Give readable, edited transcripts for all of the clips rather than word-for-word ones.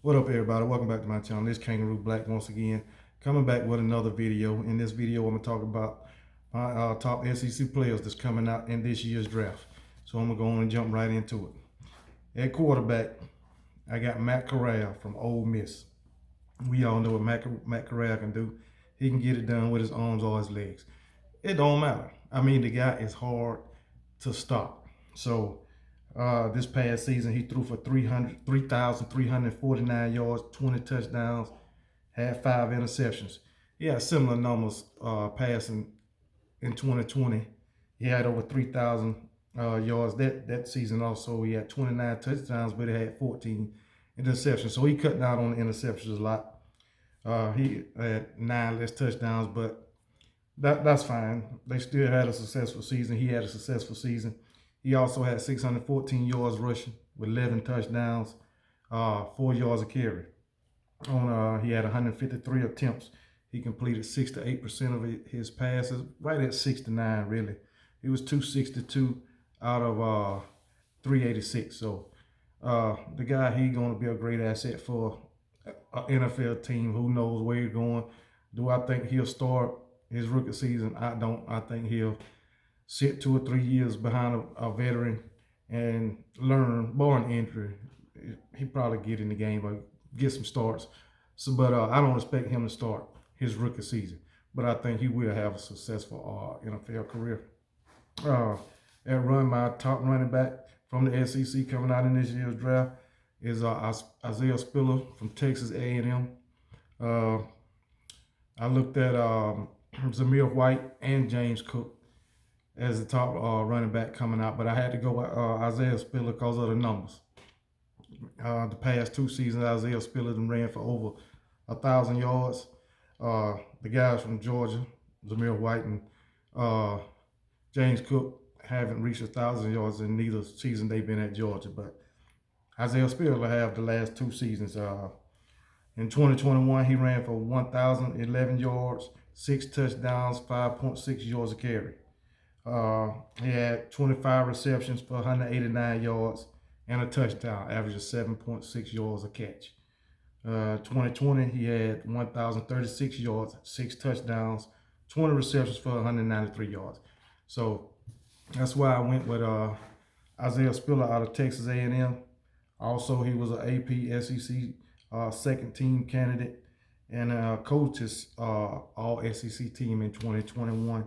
What up, everybody? Welcome back to my channel. This Kangaroo Black once again, coming back with another video. In this video, I'm going to talk about my top SEC players that's coming out in this year's draft. So I'm going to go on and jump right into it. At quarterback, I got Matt Corral from Ole Miss. We all know what Matt Corral can do. He can get it done with his arms or his legs. It don't matter. I mean, the guy is hard to stop. So this past season, he threw for 3,349 yards, 20 touchdowns, had 5 interceptions. He had similar numbers passing in 2020. He had over 3,000 yards that season also. He had 29 touchdowns, but he had 14 interceptions. So he cut down on the interceptions a lot. He had 9 less touchdowns, but that's fine. They still had a successful season. He had a successful season. He also had 614 yards rushing with 11 touchdowns, 4 yards a carry. He had 153 attempts. He completed 6 to 8% of his passes, right at 69 really. He was 262 out of 386. So the guy, he's going to be a great asset for an NFL team. Who knows where he's going? Do I think he'll start his rookie season? I don't. I think he'll sit 2 or 3 years behind a veteran and learn, barring injury. He probably get in the game or get some starts. So, but I don't expect him to start his rookie season. But I think he will have a successful NFL career. At my top running back from the SEC coming out in this year's draft is Isaiah Spiller from Texas A&M. I looked at Zamir White and James Cook as the top running back coming out, but I had to go with Isaiah Spiller because of the numbers. The past 2 seasons, Isaiah Spiller ran for over 1,000 yards. The guys from Georgia, Zamir White and James Cook, haven't reached 1,000 yards in neither season they've been at Georgia, but Isaiah Spiller have the last 2 seasons. In 2021, he ran for 1,011 yards, 6 touchdowns, 5.6 yards a carry. He had 25 receptions for 189 yards and a touchdown, averaging 7.6 yards a catch. 2020, he had 1,036 yards, 6 touchdowns, 20 receptions for 193 yards. So that's why I went with Isaiah Spiller out of Texas A&M. Also, he was an AP SEC second team candidate and coached his all SEC team in 2021.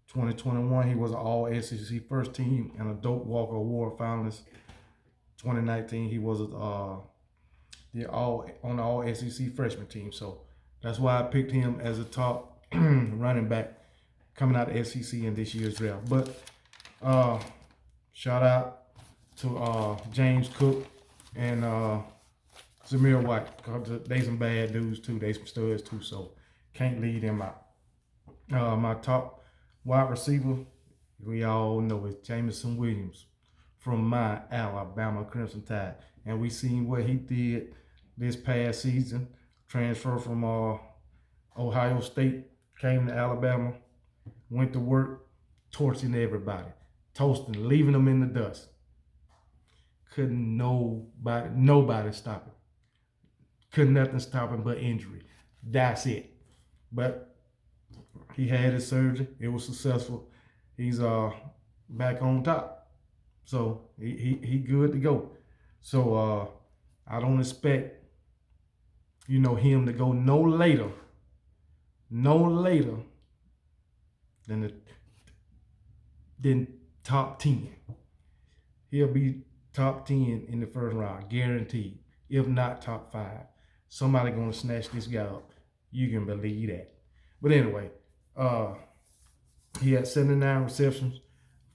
2021, he was an all SEC first team and a Doak Walker Award finalist. 2019, he was on the all SEC freshman team. So that's why I picked him as a top running back coming out of SEC in this year's draft. But shout out to James Cook and Zamir White, because they some bad dudes too. They some studs too, so can't leave them out. My top wide receiver, we all know, is Jameson Williams from my Alabama Crimson Tide. And we seen what he did this past season. Transferred from Ohio State, came to Alabama, went to work, torching everybody, toasting, leaving them in the dust. Couldn't nobody stop him. Couldn't nothing stop him but injury. That's it. But he had his surgery. It was successful. He's back on top. So he good to go. So I don't expect, him to go no later than top 10. He'll be top 10 in the first round, guaranteed. If not top 5. Somebody gonna snatch this guy up. You can believe that. But anyway, he had 79 receptions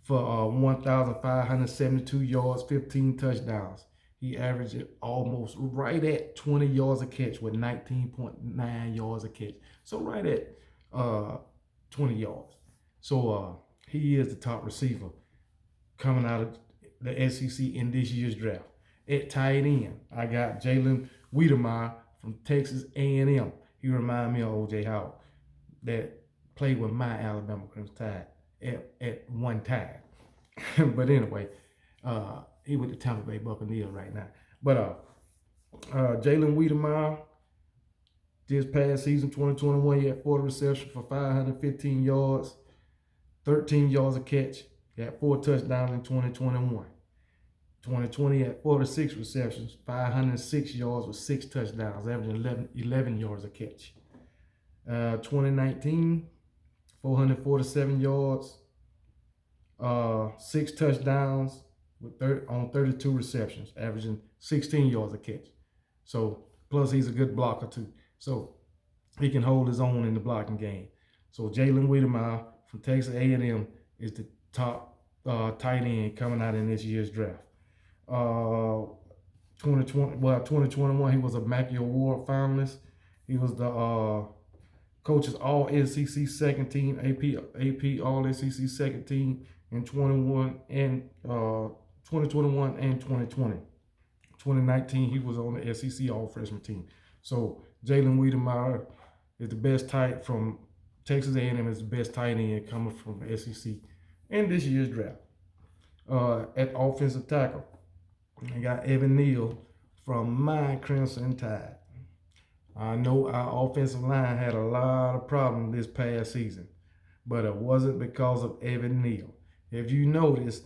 for 1,572 yards, 15 touchdowns. He averaged almost right at 20 yards a catch with 19.9 yards a catch. So right at 20 yards. So he is the top receiver coming out of the SEC in this year's draft. At tight end, I got Jalen Wiedema from Texas A&M. He reminds me of O.J. Howard that played with my Alabama Crimson Tide at one time. But anyway, he with the Tampa Bay Buccaneers right now. But Jalen Wiedema, this past season, 2021, he had 40 receptions for 515 yards, 13 yards a catch. He had 4 touchdowns in 2021. 2020 had 46 receptions, 506 yards with 6 touchdowns, averaging 11 yards a catch. 2019, 447 yards, 6 touchdowns on 32 receptions, averaging 16 yards a catch. So, plus he's a good blocker too. So, he can hold his own in the blocking game. So, Jalen Wiedema from Texas A&M is the top tight end coming out in this year's draft. 2021, he was a Mackey Award finalist. He was the coach's All-SEC second team, AP All-SEC second team in 2021 and 2020. 2019, he was on the SEC All-Freshman team. So Jalen Wiedema is the best tight from Texas A&M, is the best tight end coming from the SEC in this year's draft. At offensive tackle, I got Evan Neal from my Crimson Tide. I know our offensive line had a lot of problems this past season, but it wasn't because of Evan Neal. If you notice,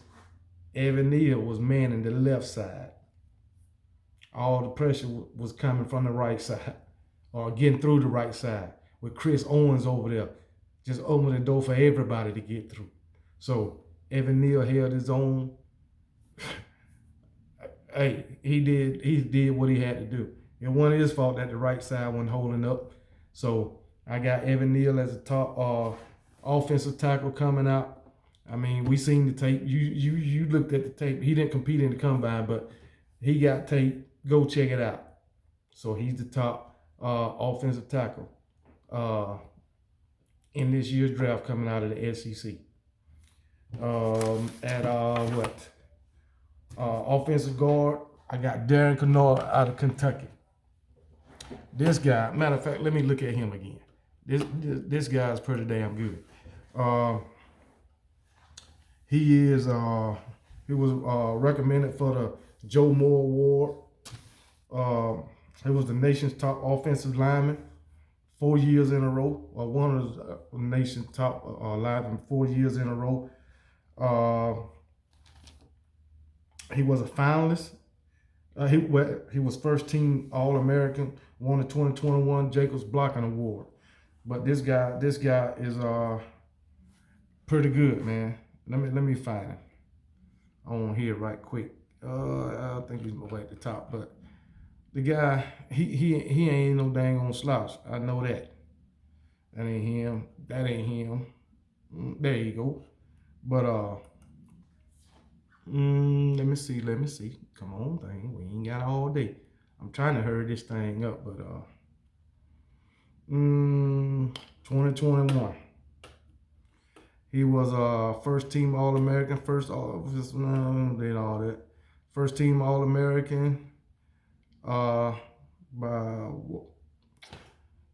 Evan Neal was manning the left side. All the pressure was coming from the right side, or getting through the right side, with Chris Owens over there, just opening the door for everybody to get through. So Evan Neal held his own. Hey, he did what he had to do. It wasn't his fault that the right side wasn't holding up. So I got Evan Neal as a top offensive tackle coming out. I mean, we seen the tape. You looked at the tape. He didn't compete in the combine, but he got tape. Go check it out. So he's the top offensive tackle in this year's draft coming out of the SEC. Offensive guard, I got Darren Kanoa out of Kentucky. This guy, matter of fact, let me look at him again. This guy is pretty damn good. He was recommended for the Joe Moore Award. He was the nation's top offensive lineman 4 years in a row, or one of the nation's top linemen 4 years in a row. He was a finalist. He was first team All-American, won the 2021 Jacobs Blocking Award. But this guy is pretty good, man. Let me find him on here right quick. I think he's way at the top, but the guy, he ain't no dang on slouch. I know that. That ain't him. There you go. But let me see. Come on, thing. We ain't got all day. I'm trying to hurry this thing up, but 2021. He was first team All-American, first team All-American by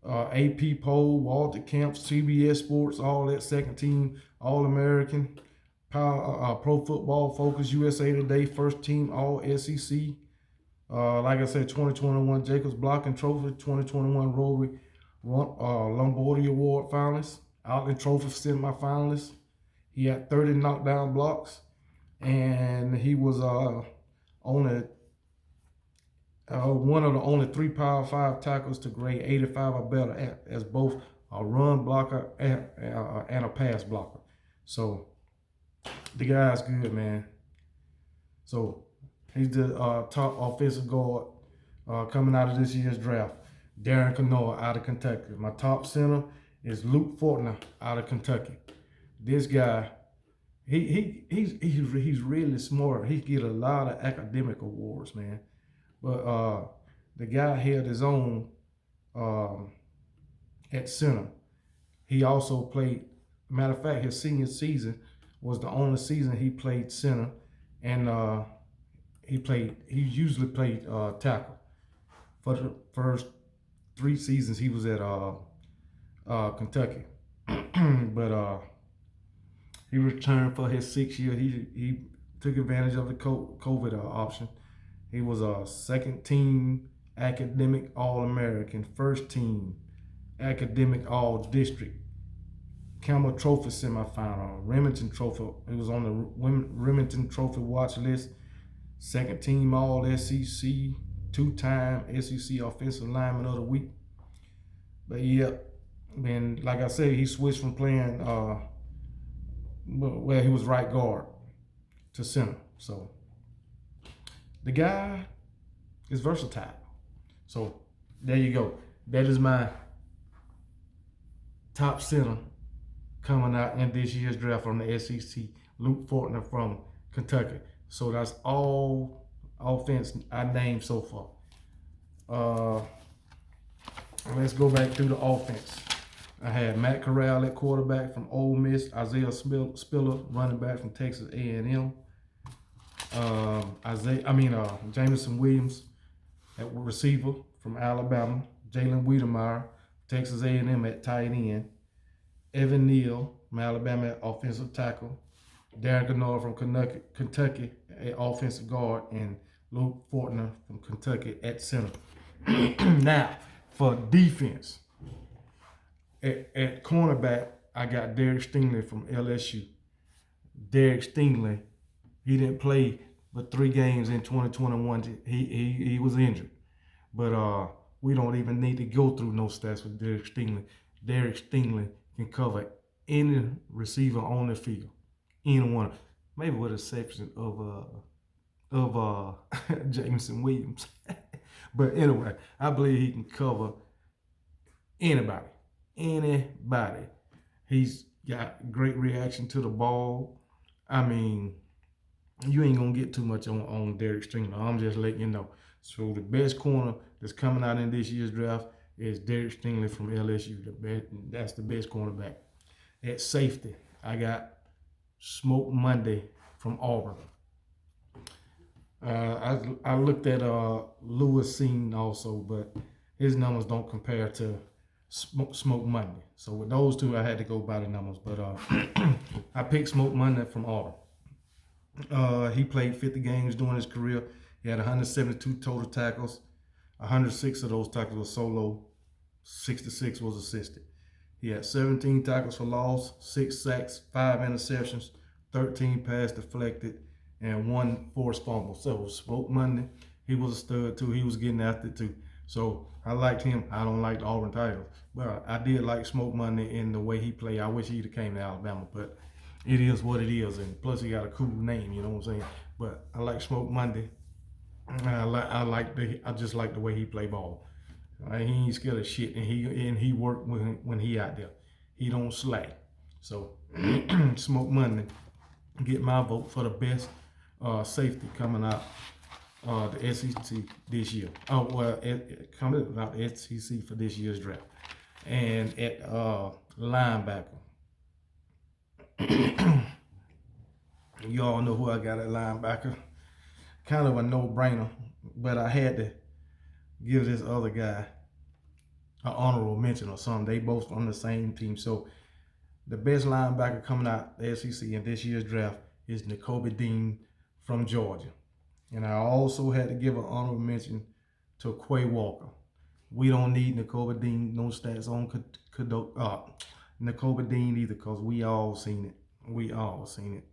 AP poll, Walter Camp, CBS Sports, all that, second team All-American. Pro Football Focus, USA Today, first team All-SEC. Like I said, 2021 Jacobs Blocking Trophy, 2021 Rotary Lombardi Award finalist, Outland Trophy semi-finalist. He had 30 knockdown blocks, and he was one of the only 3 Power 5 tackles to grade 85 or better as both a run blocker and a pass blocker. So the guy's good, man. So he's the top offensive guard coming out of this year's draft. Darren Kanoa out of Kentucky. My top center is Luke Fortner out of Kentucky. This guy, he's really smart. He get a lot of academic awards, man. But the guy held his own at center. He also played. Matter of fact, his senior season was the only season he played center, and he usually played tackle. For the first 3 seasons he was at Kentucky, but he returned for his 6th year. He took advantage of the COVID option. He was a second team academic All-American, first team, academic All-District, Campbell Trophy semifinal, Remington Trophy. It was on the Remington Trophy watch list. Second team All-SEC, two-time SEC Offensive Lineman of the Week. But yeah, and like I said, he switched from playing he was right guard to center. So the guy is versatile. So there you go. That is my top center coming out in this year's draft from the SEC, Luke Fortner from Kentucky. So that's all offense I named so far. Let's go back through the offense. I had Matt Corral at quarterback from Ole Miss, Isaiah Spiller, running back from Texas A&M, Jameson Williams at receiver from Alabama, Jalen Wiedema, Texas A&M at tight end, Evan Neal from Alabama at offensive tackle, Darren Kanoa from Kentucky at offensive guard, and Luke Fortner from Kentucky at center. Now, for defense, at cornerback, I got Derek Stingley from LSU. Derek Stingley, he didn't play but 3 games in 2021. He was injured. But we don't even need to go through no stats with Derek Stingley. Derek Stingley can cover any receiver on the field. Any one, maybe with the exception of Jameson Williams. But anyway, I believe he can cover anybody. Anybody. He's got great reaction to the ball. I mean, you ain't gonna get too much on Derek Stingley. I'm just letting you know. So the best corner that's coming out in this year's draft is Derek Stingley from LSU. That's the best cornerback. At safety, I got Smoke Monday from Auburn. I looked at Lewis Seen also, but his numbers don't compare to Smoke Monday. So with those two, I had to go by the numbers. But I picked Smoke Monday from Auburn. He played 50 games during his career. He had 172 total tackles. 106 of those tackles were solo. 66 was assisted. He had 17 tackles for loss, 6 sacks, 5 interceptions, 13 pass deflected, and 1 forced fumble. So Smoke Monday, he was a stud too. He was getting after it too. So I liked him. I don't like the Auburn Tigers, but I did like Smoke Monday in the way he played. I wish he'd have came to Alabama, but it is what it is. And plus he got a cool name, you know what I'm saying? But I like Smoke Monday. I just like the way he play ball. He ain't scared of shit, and he worked when he out there. He don't slack. So Smoke Monday, get my vote for the best safety coming out the SEC this year. Coming out the SEC for this year's draft. And at linebacker, you all know who I got at linebacker. Kind of a no-brainer, but I had to give this other guy an honorable mention or something. They both on the same team. So the best linebacker coming out the SEC in this year's draft is Nicole Dean from Georgia. And I also had to give an honorable mention to Quay Walker. We don't need Nicole Dean, no stats on Nicole Dean either, because we all seen it. We all seen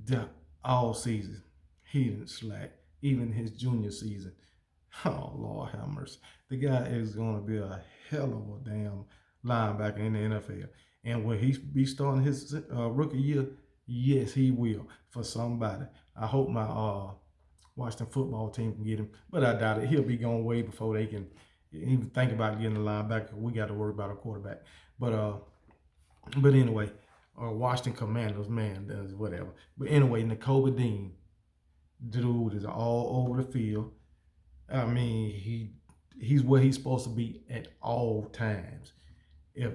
it. All season. He didn't slack. Even his junior season. Oh, Lord have mercy. The guy is going to be a hell of a damn linebacker in the NFL. And will he be starting his rookie year? Yes, he will, for somebody. I hope my Washington football team can get him, but I doubt it. He'll be gone way before they can even think about getting a linebacker. We got to worry about a quarterback. But anyway, Washington Commanders, man, that's whatever. But anyway, Nicole Dean, dude is all over the field. I mean, he's where he's supposed to be at all times. If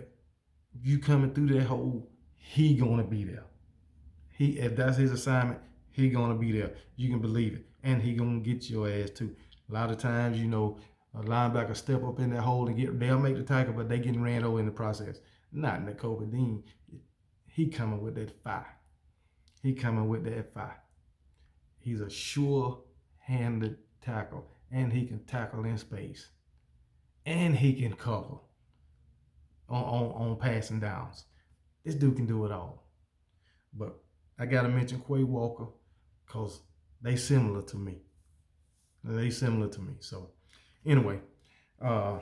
you coming through that hole, he gonna be there. If that's his assignment, he gonna be there. You can believe it, and he gonna get your ass too. A lot of times, you know, a linebacker step up in that hole and they'll make the tackle, but they getting ran over in the process. Not Nicole Dean. He coming with that fire. He coming with that fire. He's a sure-handed tackle. and he can tackle in space, and he can cover on passing downs. This dude can do it all. But I got to mention Quay Walker because they similar to me. So anyway, at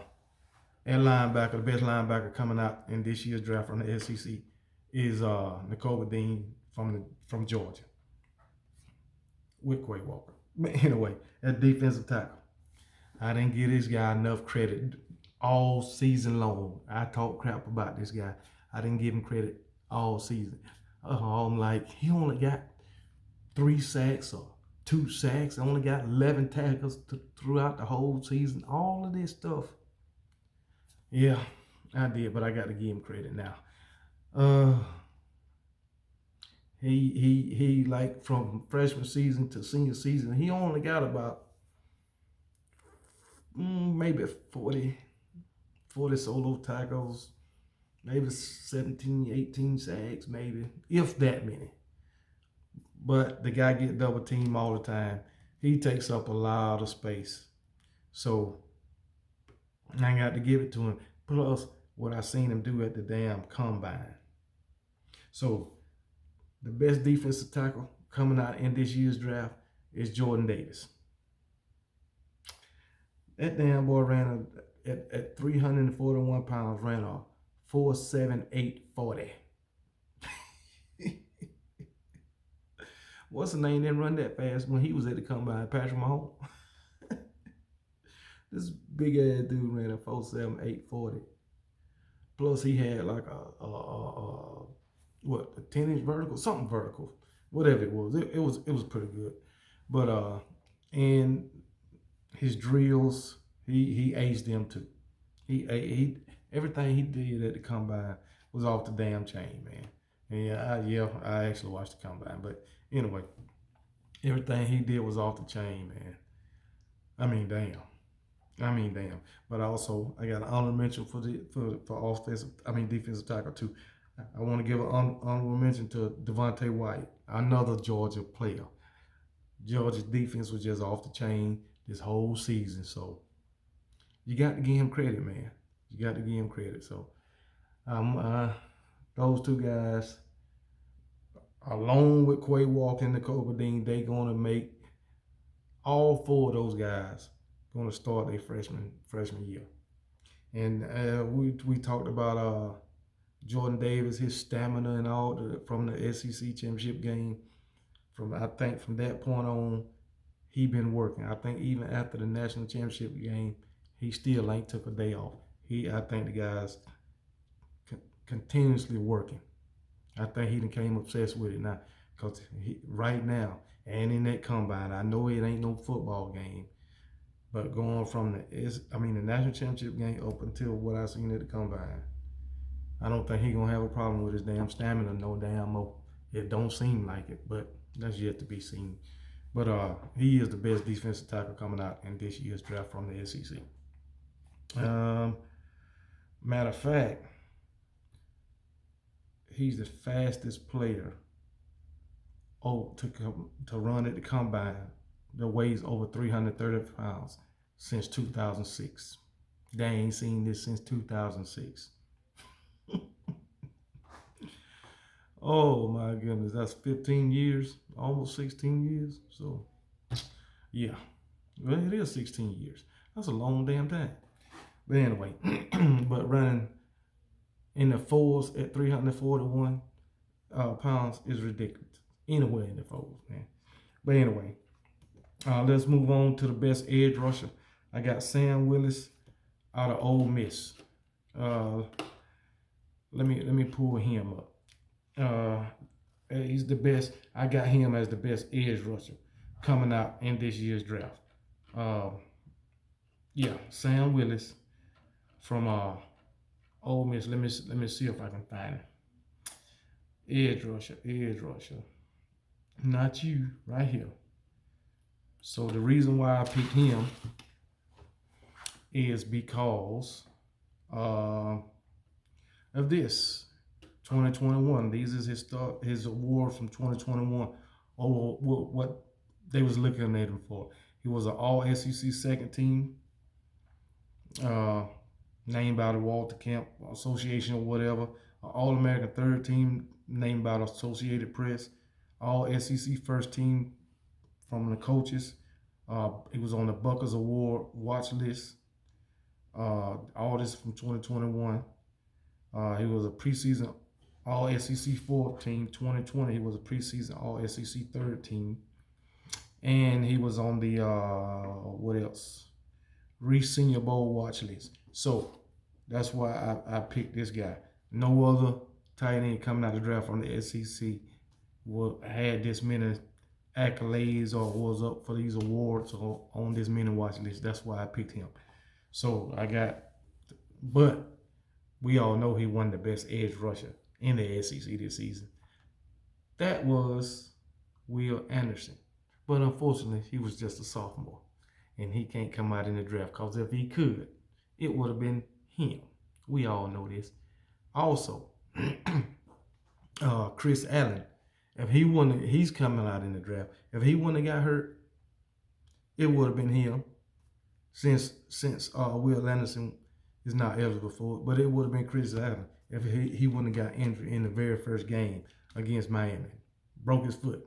linebacker, the best linebacker coming out in this year's draft from the SEC is Nicole Dean from Georgia with Quay Walker. But anyway, at defensive tackle, I didn't give this guy enough credit all season long. I talked crap about this guy. I didn't give him credit all season. I'm like, he only got 3 sacks or 2 sacks. I only got 11 tackles throughout the whole season. All of this stuff. Yeah, I did, but I got to give him credit now. He like from freshman season to senior season, he only got about maybe 40 solo tackles, maybe 17, 18 sacks, maybe, if that many. But the guy get double teamed all the time. He takes up a lot of space. So I got to give it to him. Plus what I seen him do at the damn combine. So the best defensive tackle coming out in this year's draft is Jordan Davis. That damn boy ran at 341 pounds, ran a 4.7840. What's the name? Didn't run that fast when he was at the combine, Patrick Mahomes. This big ass dude ran a 4.7840. Plus he had like a 10-inch vertical, something vertical, whatever it was. It was pretty good. But and his drills, he aced them too. He everything he did at the combine was off the damn chain, man. And I actually watched the combine, but anyway, everything he did was off the chain, man. I mean, damn. But also, I got an honorable mention for defensive tackle too. I want to give an honorable mention to Devontae White, another Georgia player. Georgia's defense was just off the chain this whole season, so you got to give him credit, man. You got to give him credit. So, those two guys, along with Quay Walker and Nicole Dean, they gonna make all 4 of those guys gonna start their freshman year. And we talked about Jordan Davis, his stamina and all from the SEC championship game. I think from that point on, he been working. I think even after the national championship game, he still ain't took a day off. I think the guy's continuously working. I think he became obsessed with it now, because right now and in that combine, I know it ain't no football game, but going from the national championship game up until what I seen at the combine, I don't think he gonna have a problem with his damn stamina no damn more. It don't seem like it, but that's yet to be seen. But he is the best defensive tackle coming out in this year's draft from the SEC. Matter of fact, he's the fastest player to run at the combine that weighs over 330 pounds since 2006. They ain't seen this since 2006. Oh my goodness, that's 15 years, almost 16 years. So yeah, well, it is 16 years. That's a long damn time. But anyway, but running in the 4s at 341 pounds is ridiculous. Anywhere in the 4s, man. But anyway, let's move on to the best edge rusher. I got Sam Willis out of Ole Miss. Let me pull him up. He's the best. I got him as the best edge rusher coming out in this year's draft. Sam Willis from Ole Miss. Let me see if I can find him. Edge rusher. Not you, right here. So the reason why I picked him is because of this. 2021. These is his award from 2021. Or what they was looking at him for. He was an All-SEC second team, named by the Walter Camp Association or whatever. An All-American third team, named by the Associated Press. All-SEC first team from the coaches. He was on the Buckers Award watch list. All this from 2021. He was a preseason All-SEC fourth team. 2020, he was a preseason All-SEC third team. And he was on the, what else? Reese Senior Bowl watch list. So that's why I picked this guy. No other tight end coming out of the draft from the SEC had this many accolades or was up for these awards or on this many watch list. That's why I picked him. So but we all know he won the best edge rusher in the SEC this season. That was Will Anderson. But unfortunately, he was just a sophomore. And he can't come out in the draft because if he could, it would have been him. We all know this. Also, Chris Allen, if he wouldn't, he's coming out in the draft. If he wouldn't have got hurt, it would have been him. Since Will Anderson is not eligible for it, but it would have been Chris Allen if he wouldn't have got injured in the very first game against Miami. Broke his foot.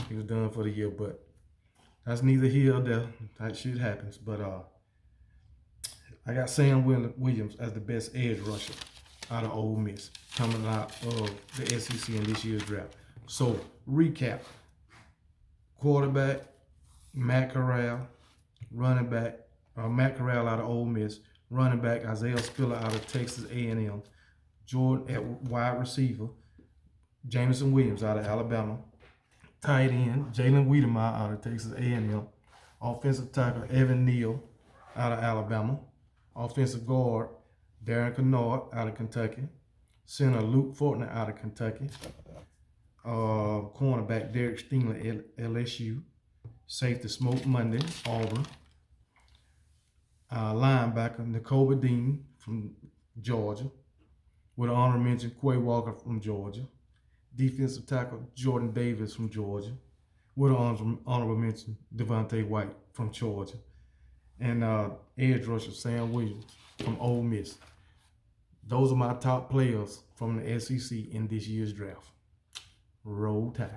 He was done for the year, but that's neither here or there. That shit happens. But I got Sam Williams as the best edge rusher out of Ole Miss coming out of the SEC in this year's draft. So, recap. Quarterback, Matt Corral. Running back, Matt Corral out of Ole Miss. Running back, Isaiah Spiller out of Texas A&M. Jordan at wide receiver. Jameson Williams out of Alabama. Tight end, Jalen Wiedema out of Texas A&M. Offensive tackle, Evan Neal out of Alabama. Offensive guard, Darren Kanoa out of Kentucky. Center, Luke Fortner out of Kentucky. Cornerback, Derek Stingley, LSU. Safety, Smoke Monday, Auburn. Linebacker, Nicole Dean from Georgia. With an honorable mention, Quay Walker from Georgia. Defensive tackle, Jordan Davis from Georgia. With an honorable mention, Devontae White from Georgia. And edge rusher, Sam Williams from Ole Miss. Those are my top players from the SEC in this year's draft. Roll Tide.